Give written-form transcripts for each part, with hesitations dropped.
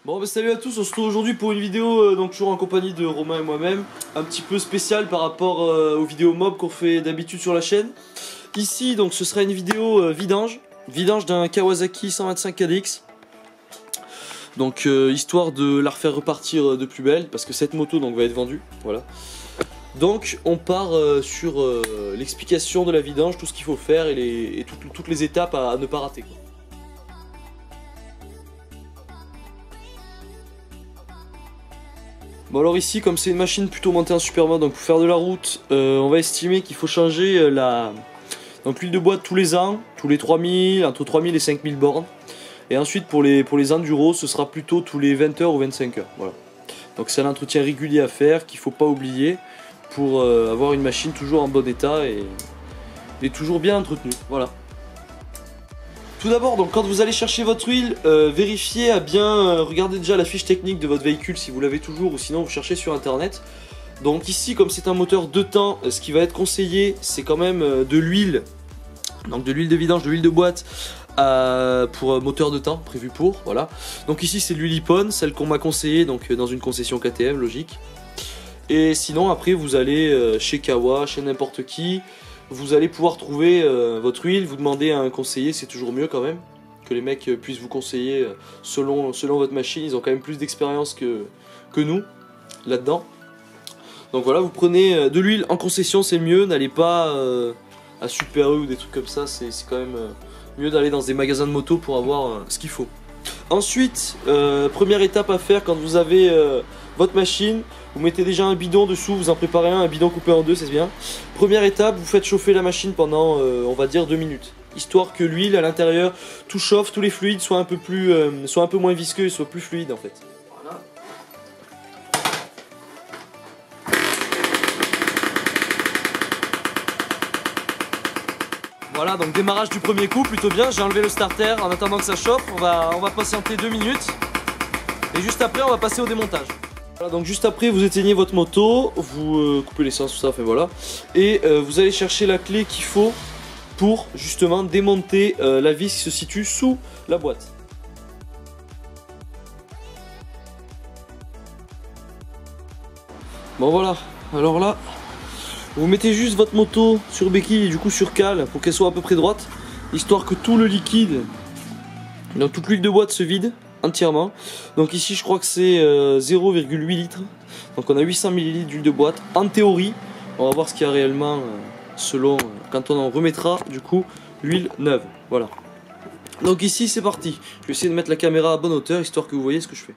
Bon bah salut à tous, on se retrouve aujourd'hui pour une vidéo donc toujours en compagnie de Romain et moi-même, un petit peu spéciale par rapport aux vidéos mob qu'on fait d'habitude sur la chaîne. Ici donc ce sera une vidéo vidange d'un Kawasaki 125 KDX. Donc histoire de la refaire repartir de plus belle parce que cette moto donc va être vendue, voilà. Donc on part sur l'explication de la vidange, tout ce qu'il faut faire et toutes les étapes à ne pas rater, quoi. Bon alors ici comme c'est une machine plutôt montée en super mode, donc pour faire de la route on va estimer qu'il faut changer l'huile de boîte tous les ans, tous les 3000, entre 3000 et 5000 bornes. Et ensuite pour les enduros ce sera plutôt tous les 20 heures ou 25 heures, voilà. Donc c'est un entretien régulier à faire qu'il ne faut pas oublier pour avoir une machine toujours en bon état et toujours bien entretenue, voilà. Tout d'abord, donc quand vous allez chercher votre huile, vérifiez à bien regarder déjà la fiche technique de votre véhicule si vous l'avez toujours, ou sinon vous cherchez sur internet. Donc ici, comme c'est un moteur 2 temps, ce qui va être conseillé c'est quand même de l'huile, donc de l'huile de vidange, de l'huile de boîte pour moteur 2 temps prévu pour, voilà. Donc ici c'est l'huile Ippon, celle qu'on m'a conseillée donc dans une concession KTM, logique. Et sinon après vous allez chez Kawa, chez n'importe qui. Vous allez pouvoir trouver votre huile, vous demandez à un conseiller, c'est toujours mieux quand même, que les mecs puissent vous conseiller selon votre machine, ils ont quand même plus d'expérience que nous, là-dedans. Donc voilà, vous prenez de l'huile en concession, c'est le mieux, n'allez pas à Super U ou des trucs comme ça, c'est quand même mieux d'aller dans des magasins de moto pour avoir ce qu'il faut. Ensuite, première étape à faire quand vous avez votre machine, vous mettez déjà un bidon dessous, vous en préparez un bidon coupé en deux, c'est bien. Première étape, vous faites chauffer la machine pendant, on va dire 2 minutes. Histoire que l'huile à l'intérieur, tout chauffe, tous les fluides soient un peu moins visqueux et soient plus fluides en fait. Voilà. Voilà, donc démarrage du premier coup, plutôt bien. J'ai enlevé le starter en attendant que ça chauffe. On va patienter 2 minutes. Et juste après, on va passer au démontage. Voilà, donc juste après vous éteignez votre moto, vous coupez l'essence, tout ça, enfin voilà. Et vous allez chercher la clé qu'il faut pour justement démonter la vis qui se situe sous la boîte. Bon voilà, alors là, vous mettez juste votre moto sur béquille et du coup sur cale pour qu'elle soit à peu près droite, histoire que tout le liquide, donc toute l'huile de boîte se vide entièrement. Donc ici je crois que c'est 0,8 litres. Donc on a 800 ml d'huile de boîte. En théorie, on va voir ce qu'il y a réellement selon quand on en remettra du coup l'huile neuve. Voilà. Donc ici c'est parti. Je vais essayer de mettre la caméra à bonne hauteur histoire que vous voyez ce que je fais.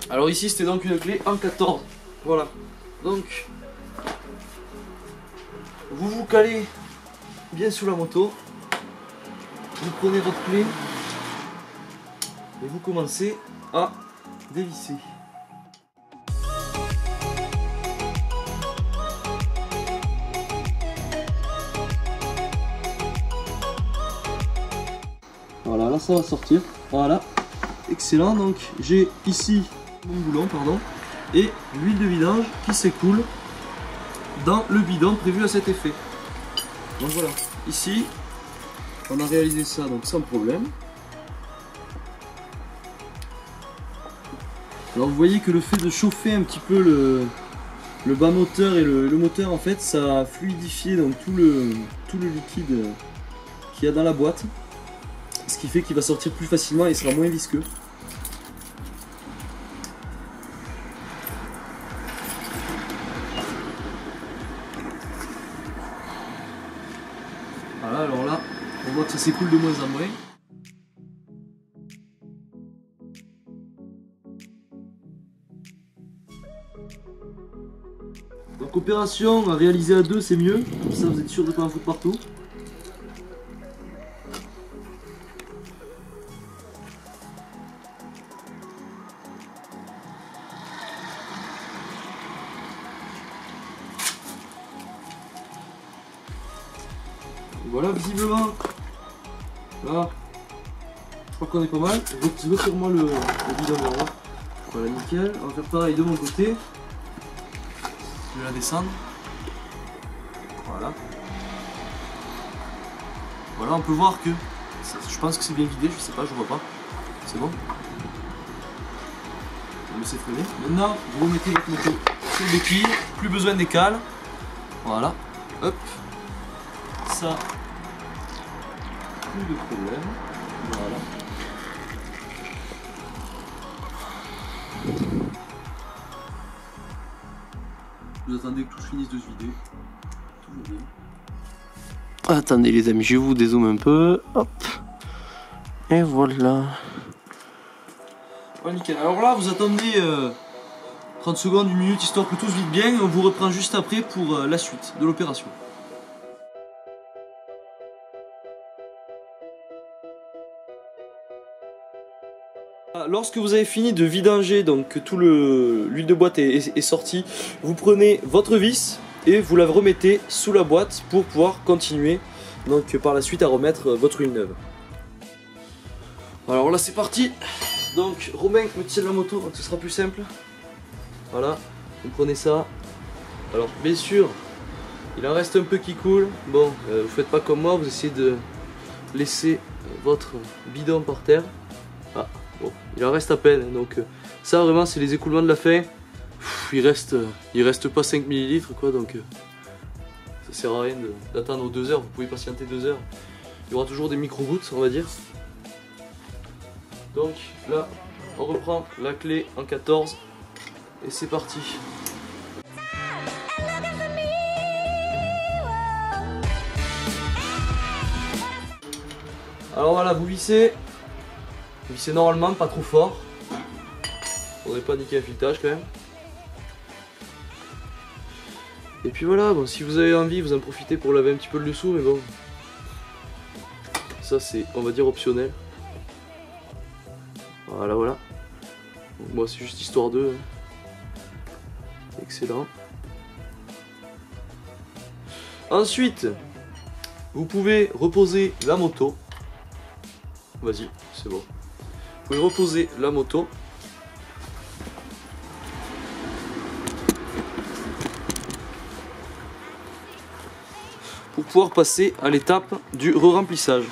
Alors ici c'était donc une clé en 14. Voilà. Donc, vous vous calez bien sous la moto, vous prenez votre clé et vous commencez à dévisser. Voilà, là ça va sortir. Voilà, excellent. Donc j'ai ici mon boulon, pardon, et l'huile de vidange qui s'écoule dans le bidon prévu à cet effet. Donc voilà, ici on a réalisé ça donc sans problème. Alors vous voyez que le fait de chauffer un petit peu le bas moteur et le moteur, en fait ça a fluidifié donc tout le liquide qu'il y a dans la boîte, ce qui fait qu'il va sortir plus facilement et sera moins visqueux. Voilà, alors là, on voit que ça s'écoule de moins en moins. Donc opération à réaliser à 2, c'est mieux, comme ça vous êtes sûr de ne pas en foutre partout. Voilà, visiblement, là, je crois qu'on est pas mal. Je retire moi le bidon là. Voilà, nickel. On va faire pareil de mon côté. Je vais la descendre. Voilà. Voilà, on peut voir que je pense que c'est bien vidé, je sais pas, je vois pas. C'est bon. Vous laissez traîner. Maintenant, vous remettez votre moto sur le béquille, plus besoin des cales. Voilà. Hop. Ça. Plus de problème. Voilà. Vous attendez que tout finisse de se vider. Tout va bien. Attendez les amis, je vous dézoome un peu. Hop. Et voilà. Ouais, nickel. Alors là, vous attendez 30 secondes, 1 minute, histoire que tout se vide bien. Et on vous reprend juste après pour la suite de l'opération. Lorsque vous avez fini de vidanger, donc que tout l'huile de boîte est sortie, vous prenez votre vis et vous la remettez sous la boîte pour pouvoir continuer donc par la suite à remettre votre huile neuve. Alors là c'est parti. Donc Romain me tient la moto, donc ce sera plus simple. Voilà, vous prenez ça. Alors bien sûr, il en reste un peu qui coule. Bon, vous faites pas comme moi, vous essayez de laisser votre bidon par terre. Ah. Bon, il en reste à peine, donc ça vraiment c'est les écoulements de la fin. Il reste pas 5 ml quoi, donc ça sert à rien d'attendre 2 heures, vous pouvez patienter 2 heures. Il y aura toujours des micro-gouttes on va dire. Donc là on reprend la clé en 14 et c'est parti. Alors voilà, vous vissez. Vissez normalement, pas trop fort. Faudrait pas niquer un filetage quand même. Et puis voilà, bon, si vous avez envie, vous en profitez pour laver un petit peu le dessous, mais bon. Ça c'est, on va dire, optionnel. Voilà, voilà. Donc, moi c'est juste histoire d'eux. Excellent. Ensuite, vous pouvez reposer la moto. Vas-y, c'est bon. Vous pouvez reposer la moto. Pour pouvoir passer à l'étape du re-remplissage.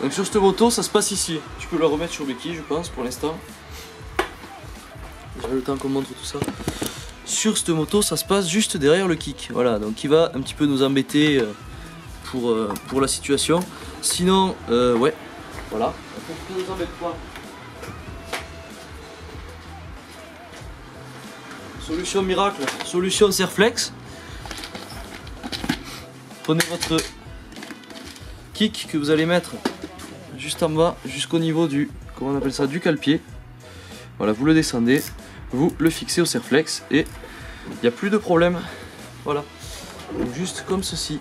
Donc sur cette moto, ça se passe ici. Tu peux la remettre sur béquille, je pense, pour l'instant. J'ai le temps qu'on montre tout ça. Sur cette moto, ça se passe juste derrière le kick. Voilà, donc il va un petit peu nous embêter pour la situation. Sinon, ouais, voilà. Pour que ça nous embête pas. Solution miracle, solution Serflex. Prenez votre kick que vous allez mettre juste en bas, jusqu'au niveau du, comment on appelle ça, du cale-pied. Voilà, vous le descendez. Vous le fixez au Serflex et il n'y a plus de problème. Voilà, donc juste comme ceci.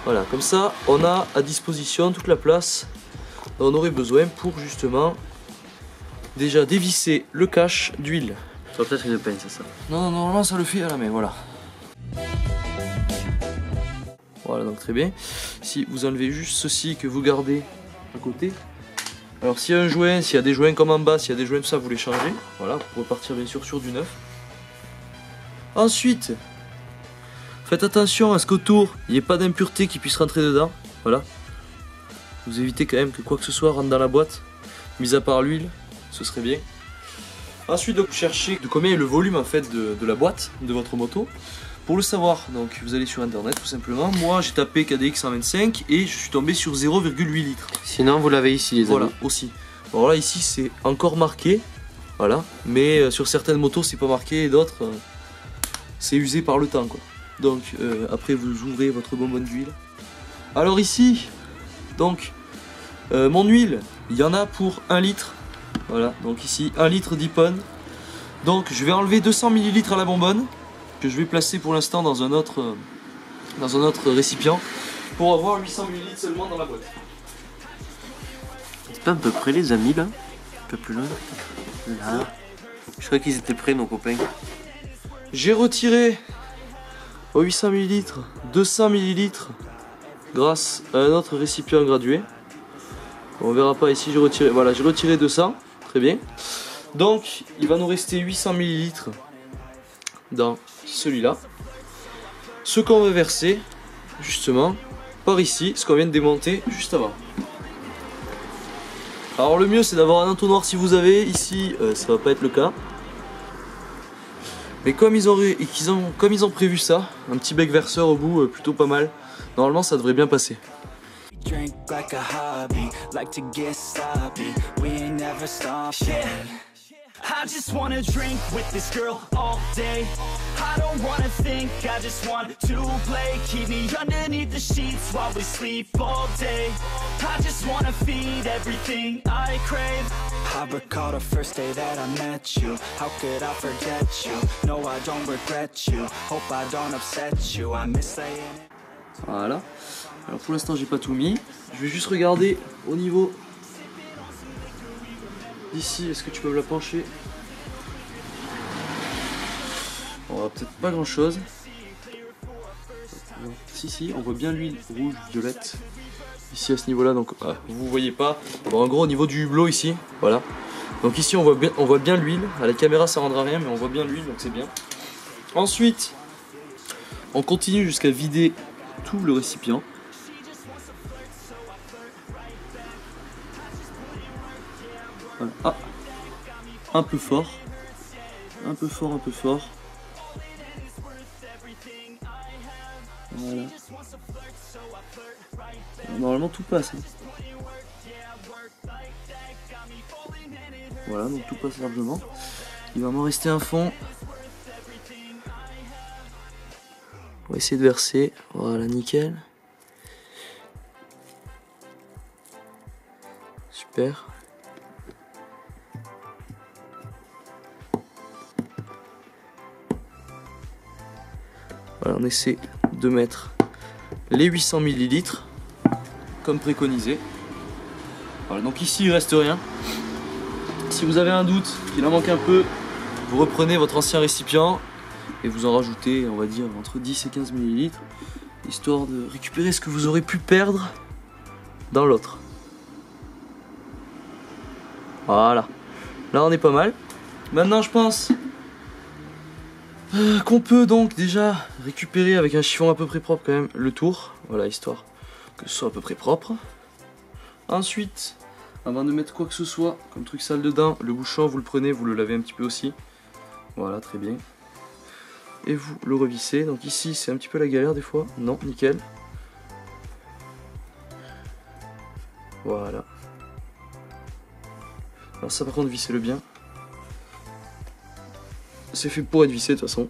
Voilà, comme ça on a à disposition toute la place dont on aurait besoin pour justement déjà dévisser le cache d'huile. Ça va peut-être une pince ça. Non, normalement ça le fait à la main, voilà. Voilà, donc très bien. Si vous enlevez juste ceci que vous gardez à côté. Alors s'il y a un joint, s'il y a des joints comme en bas, s'il y a des joints tout ça, vous les changez. Voilà, pour repartir bien sûr sur du neuf. Ensuite, faites attention à ce qu'autour, il n'y ait pas d'impureté qui puisse rentrer dedans. Voilà. Vous évitez quand même que quoi que ce soit rentre dans la boîte. Mis à part l'huile, ce serait bien. Ensuite, donc, vous cherchez de combien est le volume en fait de la boîte de votre moto. Pour le savoir, donc vous allez sur internet tout simplement. Moi j'ai tapé KDX 125 et je suis tombé sur 0,8 litres. Sinon vous l'avez ici les amis. Voilà, aussi. Alors là ici c'est encore marqué. Voilà. Mais sur certaines motos c'est pas marqué et d'autres c'est usé par le temps quoi. Donc après vous ouvrez votre bonbonne d'huile. Alors ici, donc mon huile, il y en a pour 1 litre. Voilà, donc ici 1 litre d'Ippon. Donc je vais enlever 200 ml à la bonbonne. Que je vais placer pour l'instant dans un autre récipient pour avoir 800 ml seulement dans la boîte. C'est pas à peu près les amis là? Un peu plus loin. Là. Je croyais qu'ils étaient prêts nos copains. J'ai retiré aux 800 ml 200 ml grâce à un autre récipient gradué. On verra pas ici, j'ai retiré, voilà, j'ai retiré 200, très bien. Donc il va nous rester 800 ml dans celui-là. Ce qu'on va verser justement par ici, ce qu'on vient de démonter juste avant. Alors le mieux c'est d'avoir un entonnoir si vous avez, ici ça va pas être le cas. Mais comme ils ont prévu ça, un petit bec verseur au bout plutôt pas mal, normalement ça devrait bien passer. Drink like a hobby, like to get sloppy. We ain't never stop. I just wanna drink with this girl all day. I don't wanna think, I just want to play. Keep me underneath the sheets while we sleep all day. I just wanna feed everything I crave. I recall the first day that I met you. How could I forget you? No, I don't regret you. Hope I don't upset you. I miss saying it. Voilà. Alors pour l'instant j'ai pas tout mis. Je vais juste regarder au niveau d'ici. Est-ce que tu peux me la pencher? On voit peut-être pas grand chose. Si, on voit bien l'huile rouge, violette. Ici à ce niveau là, donc vous voyez pas. Bon, en gros au niveau du hublot ici, voilà. Donc ici on voit bien l'huile. À la caméra ça rendra rien mais on voit bien l'huile donc c'est bien. Ensuite on continue jusqu'à vider tout le récipient. Voilà. Ah, un peu fort. Un peu fort, un peu fort. Voilà. Normalement tout passe. Hein. Voilà, donc tout passe largement. Il va m'en rester un fond. On va essayer de verser. Voilà, nickel. Super. Voilà, on essaie de mettre les 800 ml comme préconisé. Voilà, donc ici il reste rien. Si vous avez un doute qu'il en manque un peu, vous reprenez votre ancien récipient et vous en rajoutez, on va dire, entre 10 et 15 ml, histoire de récupérer ce que vous aurez pu perdre dans l'autre. Voilà, là on est pas mal. Maintenant je pense qu'on peut donc déjà récupérer avec un chiffon à peu près propre quand même le tour. Voilà, histoire que ce soit à peu près propre. Ensuite, avant de mettre quoi que ce soit comme truc sale dedans, le bouchon vous le prenez, vous le lavez un petit peu aussi. Voilà, très bien. Et vous le revissez. Donc ici c'est un petit peu la galère des fois. Non, nickel. Voilà. Alors ça par contre vissez-le bien. C'est fait pour être vissé de toute façon.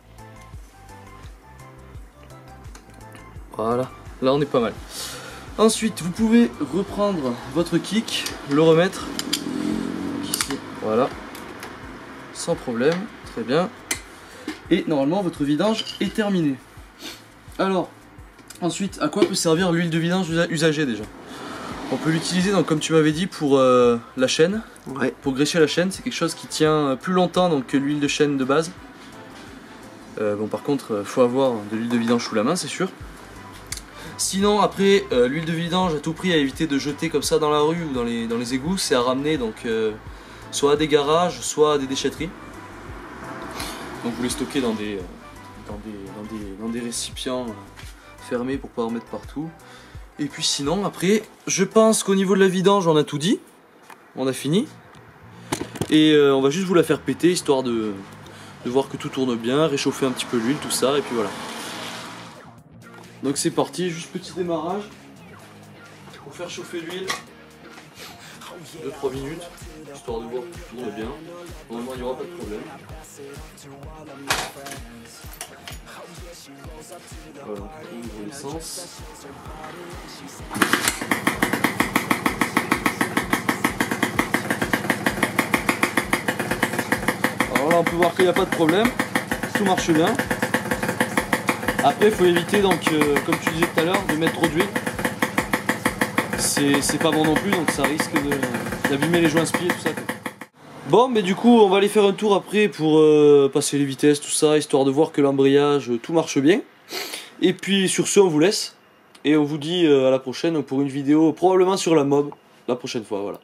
Voilà, là on est pas mal. Ensuite vous pouvez reprendre votre kick, le remettre ici, voilà, sans problème, très bien. Et normalement votre vidange est terminé. Alors ensuite, à quoi peut servir l'huile de vidange usagée déjà? On peut l'utiliser donc comme tu m'avais dit pour la chaîne. Ouais. Pour grécher la chaîne, c'est quelque chose qui tient plus longtemps donc, que l'huile de chaîne de base. Bon par contre faut avoir de l'huile de vidange sous la main c'est sûr. Sinon après l'huile de vidange à tout prix à éviter de jeter comme ça dans la rue ou dans les égouts, c'est à ramener donc soit à des garages soit à des déchetteries. Donc vous les stockez dans des récipients fermés pour pas en mettre partout. Et puis sinon après je pense qu'au niveau de la vidange on a tout dit. On a fini. Et on va juste vous la faire péter histoire de voir que tout tourne bien, réchauffer un petit peu l'huile, tout ça, et puis voilà. Donc c'est parti, juste petit démarrage. Pour faire chauffer l'huile. 2-3 minutes, histoire de voir que tout tourne bien. Normalement il n'y aura pas de problème. Voilà, donc on ouvre l'essence. Alors là on peut voir qu'il n'y a pas de problème, tout marche bien. Après il faut éviter donc comme tu disais tout à l'heure de mettre trop d'huile. C'est pas bon non plus donc ça risque d'abîmer les joints spies et tout ça quoi. Bon mais du coup on va aller faire un tour après pour passer les vitesses tout ça, histoire de voir que l'embrayage tout marche bien. Et puis sur ce on vous laisse Et on vous dit à la prochaine pour une vidéo probablement sur la mob la prochaine fois, voilà.